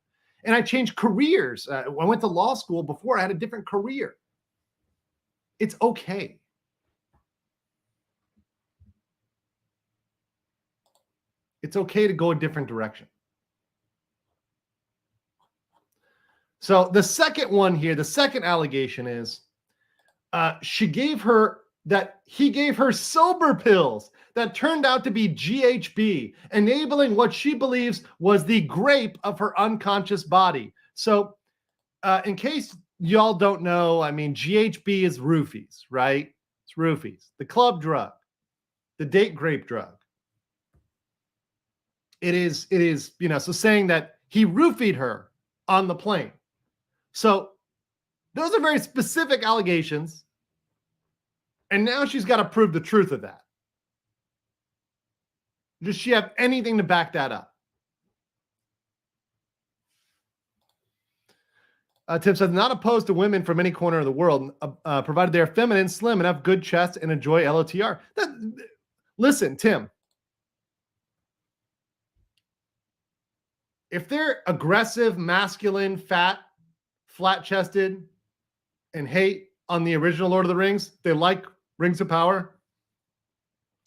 And I changed careers. I went to law school before. I had a different career. It's okay. It's okay to go a different direction. So the second one here, the second allegation is he gave her sober pills that turned out to be GHB, enabling what she believes was the grape of her unconscious body. So in case y'all don't know, I mean, GHB is roofies, right? It's roofies, the club drug, the date grape drug. It is, so saying that he roofied her on the plane. So those are very specific allegations. And now she's got to prove the truth of that. Does she have anything to back that up? Tim says, not opposed to women from any corner of the world, provided they're feminine, slim, and have good chest and enjoy LOTR. Listen, Tim. If they're aggressive, masculine, fat, flat-chested, and hate on the original Lord of the Rings, they like Rings of Power.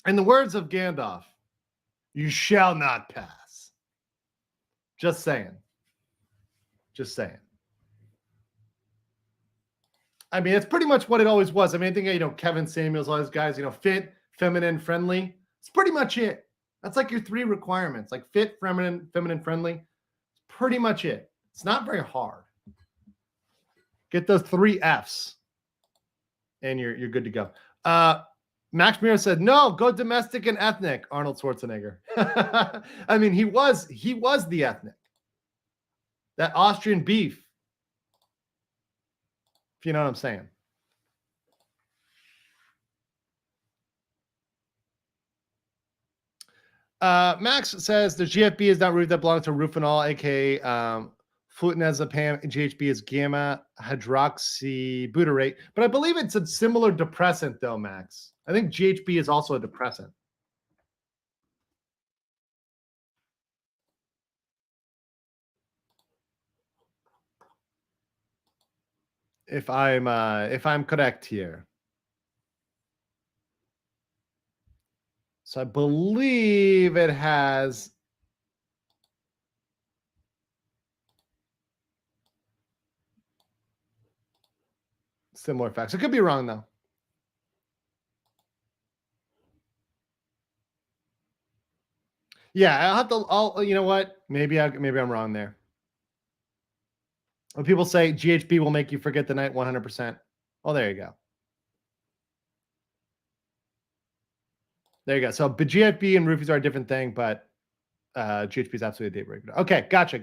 In the words of Gandalf, you shall not pass. Just saying. Just saying. I mean, it's pretty much what it always was. I mean, I think, Kevin Samuels, all those guys, fit, feminine, friendly. It's pretty much it. That's like your 3 requirements, like fit, feminine, friendly. It's pretty much it. It's not very hard. Get those 3 Fs, and you're good to go. Max Mira said, no, go domestic and ethnic, Arnold Schwarzenegger. I mean, he was the ethnic. That Austrian beef. If you know what I'm saying. Max says the GFB is not root that belongs to Rufinol, aka Flutinazepam GHB is gamma hydroxybutyrate, but I believe it's a similar depressant though, Max. I think GHB is also a depressant. If I'm correct here. So I believe it has similar effects. I could be wrong though. Yeah, I'll have to. You know what? Maybe I'm wrong there. When people say GHB will make you forget the night 100%. Oh, there you go. There you go. So, but GHB and roofies are a different thing, but GHB is absolutely a date breaker. Okay, gotcha.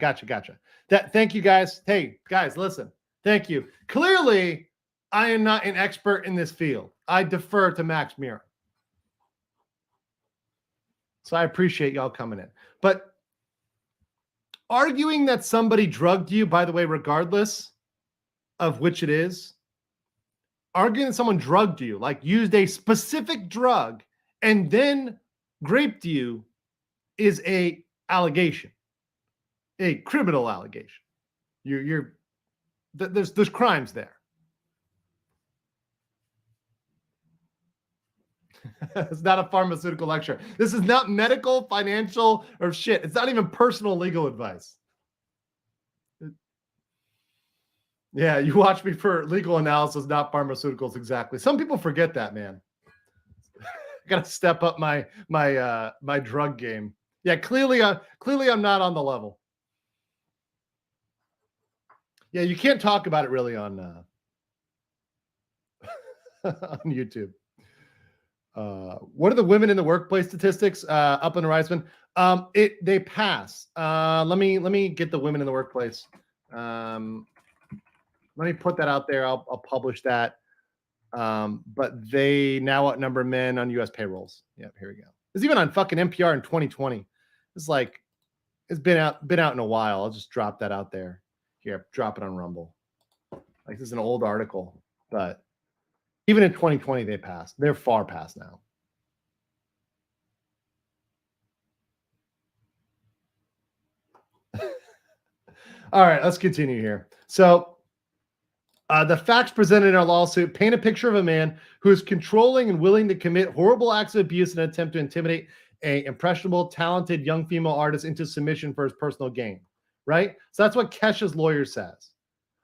Thank you, guys. Hey, guys, listen. Thank you. Clearly, I am not an expert in this field. I defer to Max Muir. So I appreciate y'all coming in. But arguing that somebody drugged you, by the way, regardless of which it is, arguing that someone drugged you, like used a specific drug and then raped you, is a allegation, a criminal allegation. There's crimes there. It's not a pharmaceutical lecture. This is not medical, financial, or shit. It's not even personal legal advice. Yeah, you watch me for legal analysis, not pharmaceuticals. Exactly. Some people forget that, man. I gotta step up my drug game. Yeah, clearly I'm not on the level. Yeah, you can't talk about it really on on YouTube. What are the women in the workplace statistics up on the Horizon? They pass. Let me get the women in the workplace. Let me put that out there. I'll publish that. But they now outnumber men on U.S. payrolls. Yep, here we go. It's even on fucking NPR in 2020. It's like it's been out in a while. I'll just drop that out there. Here, drop it on Rumble. Like this is an old article, but even in 2020 they passed. They're far past now. All right, let's continue here. So the facts presented in our lawsuit paint a picture of a man who is controlling and willing to commit horrible acts of abuse in an attempt to intimidate an impressionable, talented young female artist into submission for his personal gain, right? So that's what Kesha's lawyer says.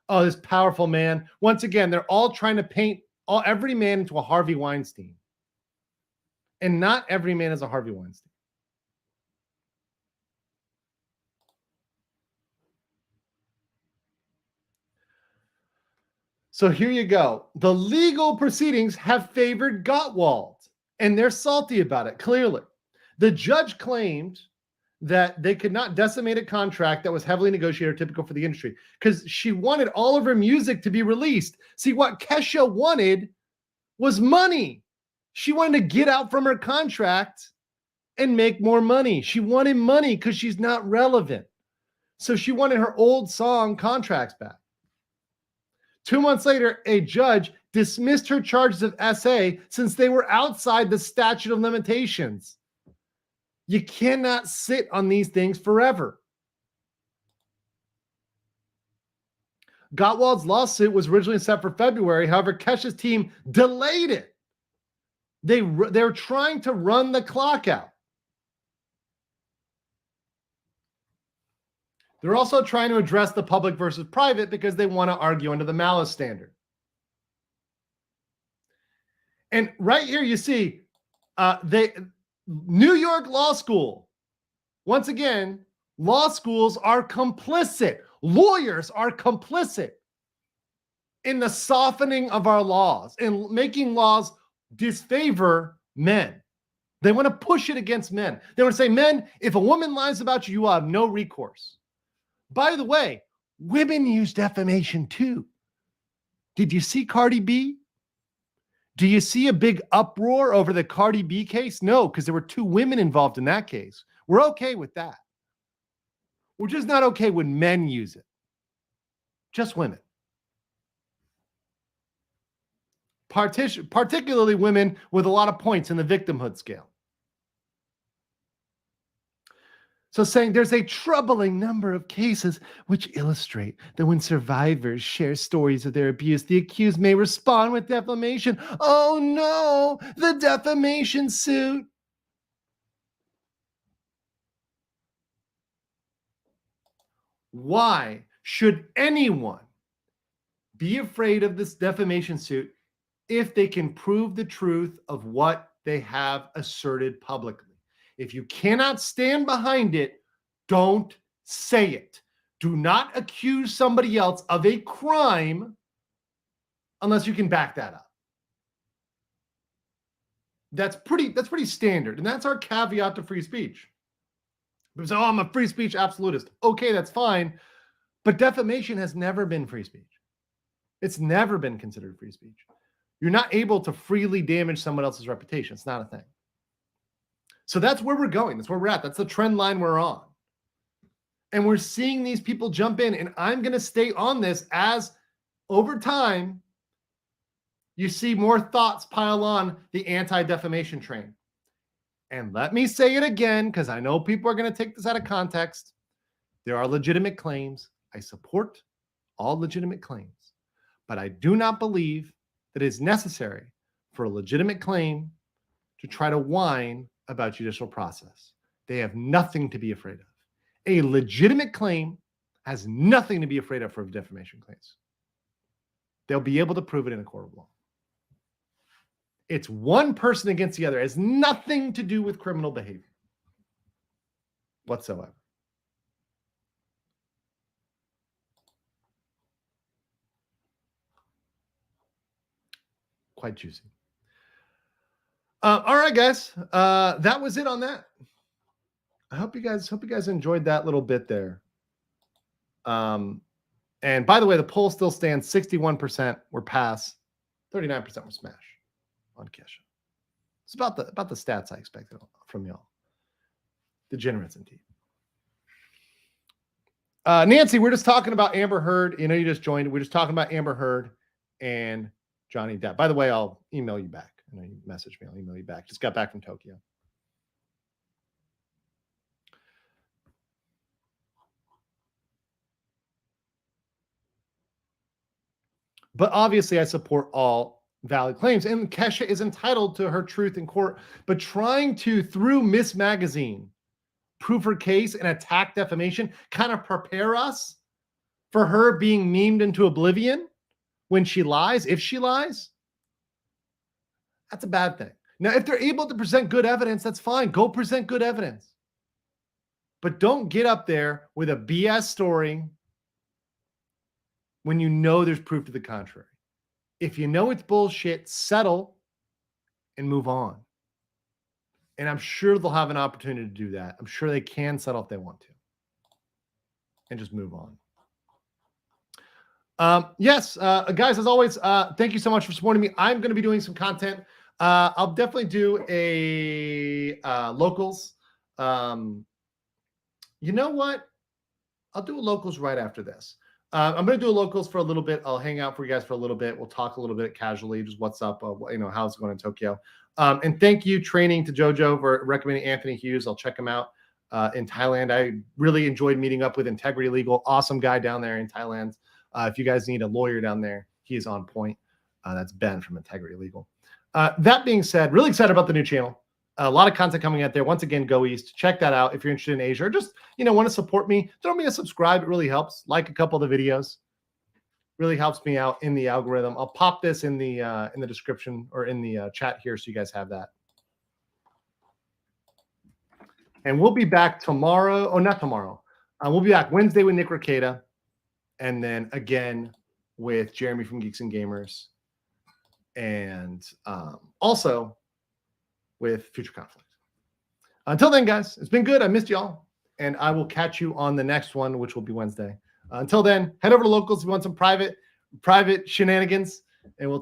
Oh, this powerful man. Once again, they're all trying to paint every man into a Harvey Weinstein. And not every man is a Harvey Weinstein. So here you go. The legal proceedings have favored Gottwald, and they're salty about it, clearly. The judge claimed that they could not decimate a contract that was heavily negotiated, typical for the industry, because she wanted all of her music to be released. See, what Kesha wanted was money. She wanted to get out from her contract and make more money. She wanted money because she's not relevant. So she wanted her old song contracts back. 2 months later, a judge dismissed her charges of SA since they were outside the statute of limitations. You cannot sit on these things forever. Gottwald's lawsuit was originally set for February. However, Kesha's team delayed it. They're trying to run the clock out. They're also trying to address the public versus private because they want to argue under the malice standard. And right here you see New York Law School. Once again, law schools are complicit. Lawyers are complicit in the softening of our laws and making laws disfavor men. They want to push it against men. They want to say, men, if a woman lies about you, you will have no recourse. By the way, women use defamation too. Did you see Cardi B? Do you see a big uproar over the Cardi B case? No, because there were 2 women involved in that case. We're okay with that. We're just not okay when men use it. just women. Particularly women with a lot of points in the victimhood scale. So saying there's a troubling number of cases which illustrate that when survivors share stories of their abuse, the accused may respond with defamation. Oh no, the defamation suit. Why should anyone be afraid of this defamation suit if they can prove the truth of what they have asserted publicly? If you cannot stand behind it, don't say it. Do not accuse somebody else of a crime unless you can back that up. That's pretty standard, and that's our caveat to free speech. People say, "Oh, I'm a free speech absolutist." Okay, that's fine, but defamation has never been free speech. It's never been considered free speech. You're not able to freely damage someone else's reputation. It's not a thing. So that's where we're going. That's where we're at. That's the trend line we're on. And we're seeing these people jump in, and I'm going to stay on this as over time, you see more thoughts pile on the anti-defamation train. And let me say it again, because I know people are going to take this out of context. There are legitimate claims. I support all legitimate claims, but I do not believe that it is necessary for a legitimate claim to try to whine about judicial process. They have nothing to be afraid of. A legitimate claim has nothing to be afraid of for defamation claims. They'll be able to prove it in a court of law. It's one person against the other. It has nothing to do with criminal behavior whatsoever. Quite juicy. All right, guys. That was it on that. I hope you guys enjoyed that little bit there. And by the way, the poll still stands 61% were pass, 39% were smash on Kesha. It's about the stats I expected from y'all. Degenerates indeed. Nancy, we're just talking about Amber Heard. You know, you just joined. We're just talking about Amber Heard and Johnny Depp. By the way, I'll email you back. I know you messaged me. I'll email you back. Just got back from Tokyo. But obviously, I support all valid claims. And Kesha is entitled to her truth in court. But trying to, through Miss Magazine, prove her case and attack defamation, kind of prepare us for her being memed into oblivion when she lies, if she lies, that's a bad thing. Now, if they're able to present good evidence, that's fine. Go present good evidence. But don't get up there with a BS story when you know there's proof to the contrary. If you know it's bullshit, settle and move on. And I'm sure they'll have an opportunity to do that. I'm sure they can settle if they want to. And just move on. Yes, guys, as always, thank you so much for supporting me. I'm going to be doing some content. I'll definitely do a locals. You know what? I'll do a locals right after this. I'm going to do a locals for a little bit. I'll hang out for you guys for a little bit. We'll talk a little bit casually, just what's up, how's it going in Tokyo. And thank you, Training to Jojo, for recommending Anthony Hughes. I'll check him out in Thailand. I really enjoyed meeting up with Integrity Legal. Awesome guy down there in Thailand. If you guys need a lawyer down there, he is on point. That's Ben from Integrity Legal. That being said, really excited about the new channel. A lot of content coming out there. Once again, go east. Check that out if you're interested in Asia or just, want to support me. Throw me a subscribe. It really helps. Like a couple of the videos. Really helps me out in the algorithm. I'll pop this in the description or in the chat here so you guys have that. And we'll be back tomorrow. Oh, not tomorrow. We'll be back Wednesday with Nick Ricada. And then again with Jeremy from Geeks and Gamers. And also with Future Conflict. Until then, guys, it's been good. I missed y'all. And I will catch you on the next one, which will be Wednesday. Until then, head over to Locals if you want some private shenanigans. And we'll